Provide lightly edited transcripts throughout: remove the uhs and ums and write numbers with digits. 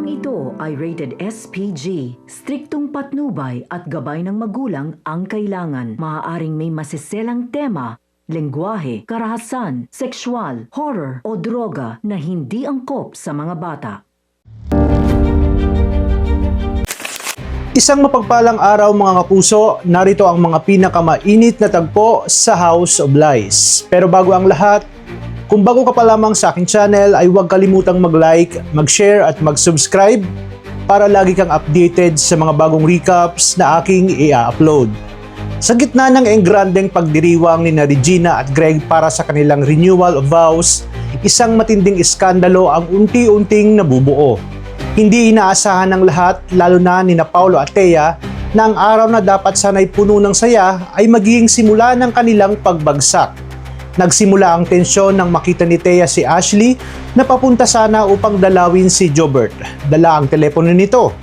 Programang ito ay rated SPG. Striktong patnubay at gabay ng magulang ang kailangan. Maaaring may masiselang tema, lengguwahe, karahasan, sexual, horror o droga na hindi angkop sa mga bata. Isang mapagpalang araw mga kapuso, narito ang mga pinakamainit na tagpo sa House of Lies. Pero bago ang lahat, kung bago ka pa lamang sa aking channel ay huwag kalimutang mag-like, mag-share at mag-subscribe para lagi kang updated sa mga bagong recaps na aking i-upload. Sa gitna ng engrandeng pagdiriwang ni Regina at Greg para sa kanilang renewal of vows, isang matinding iskandalo ang unti-unting nabubuo. Hindi inaasahan ng lahat, lalo na ni Paulo at Thea, na ang araw na dapat sana'y puno ng saya ay magiging simula ng kanilang pagbagsak. Nagsimula ang tensyon nang makita ni Thea si Ashley na papunta sana upang dalawin si Jobert. Dala ang telepono nito.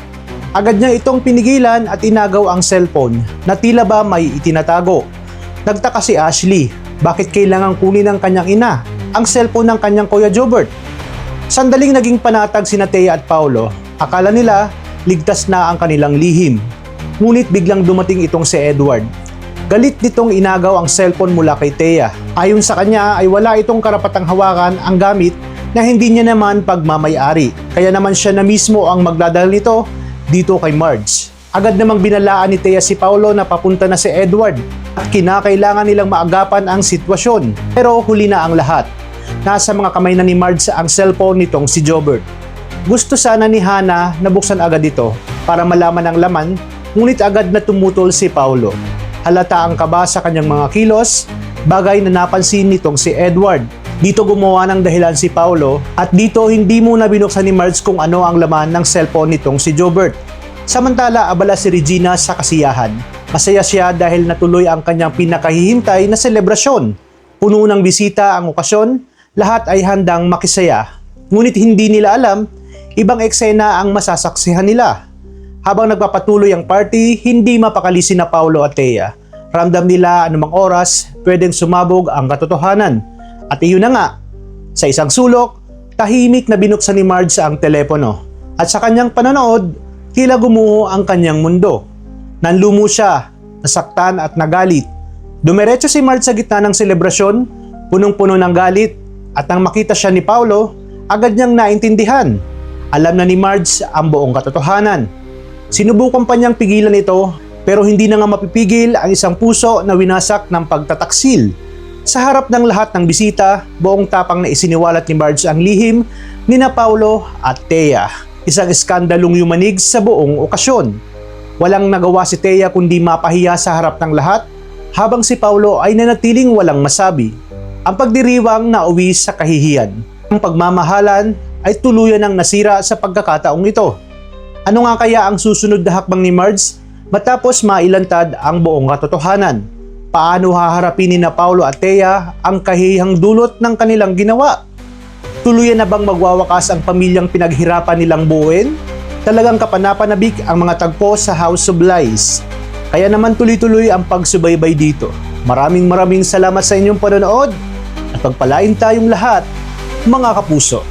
Agad niya itong pinigilan at inagaw ang cellphone na tila ba may itinatago. Nagtaka si Ashley, bakit kailangang kunin ng kanyang ina ang cellphone ng kanyang kuya Jobert? Sandaling naging panatag sina Thea at Paulo. Akala nila ligtas na ang kanilang lihim. Ngunit biglang dumating itong si Edward. Galit nitong inagaw ang cellphone mula kay Thea. Ayon sa kanya ay wala itong karapatang hawakan ang gamit na hindi niya naman pagmamay-ari. Kaya naman siya na mismo ang magdadala nito dito kay Marge. Agad namang binalaan ni Thea si Paulo na papunta na si Edward at kinakailangan nilang maagapan ang sitwasyon. Pero huli na ang lahat. Nasa mga kamay na ni Marge ang cellphone nitong si Jobert. Gusto sana ni Hannah na buksan agad ito para malaman ang laman, ngunit agad na tumutol si Paulo. Halata ang kaba sa kanyang mga kilos, bagay na napansin nitong si Edward. Dito gumawa ng dahilan si Paulo at dito hindi muna binuksan ni Marge kung ano ang laman ng cellphone nitong si Jobert. Samantala abala si Regina sa kasiyahan. Masaya siya dahil natuloy ang kanyang pinakahihintay na selebrasyon. Puno ng bisita ang okasyon, lahat ay handang makisaya. Ngunit hindi nila alam, ibang eksena ang masasaksihan nila. Habang nagpapatuloy ang party, hindi mapakali sina Paulo at Thea. Ramdam nila anumang oras, pwedeng sumabog ang katotohanan. At iyon na nga, sa isang sulok, tahimik na binuksan ni Marge ang telepono. At sa kanyang panonood, tila gumuho ang kanyang mundo. Nanlumo siya, nasaktan at nagalit. Dumiretso si Marge sa gitna ng selebrasyon, punong-puno ng galit, at nang makita siya ni Paulo, agad niyang naintindihan. Alam na ni Marge ang buong katotohanan. Sinubukan pa niyang pigilan ito pero hindi na nga mapipigil ang isang puso na winasak ng pagtataksil. Sa harap ng lahat ng bisita, buong tapang na isiniwalat ni Marge ang lihim ni Paulo at Thea. Isang iskandalong yumanig sa buong okasyon. Walang nagawa si Thea kundi mapahiya sa harap ng lahat habang si Paulo ay nanatiling walang masabi. Ang pagdiriwang nauwi sa kahihiyan. Ang pagmamahalan ay tuluyan ng nasira sa pagkakataong ito. Ano nga kaya ang susunod na hakbang ni Marge matapos mailantad ang buong katotohanan? Paano haharapin ni Paulo at Thea ang kahihang dulot ng kanilang ginawa? Tuluyan na bang magwawakas ang pamilyang pinaghirapan nilang buuin? Talagang kapanapanabik ang mga tagpo sa House of Lies. Kaya naman tuloy-tuloy ang pagsubaybay dito. Maraming salamat sa inyong panonood at pagpalain tayong lahat, mga kapuso.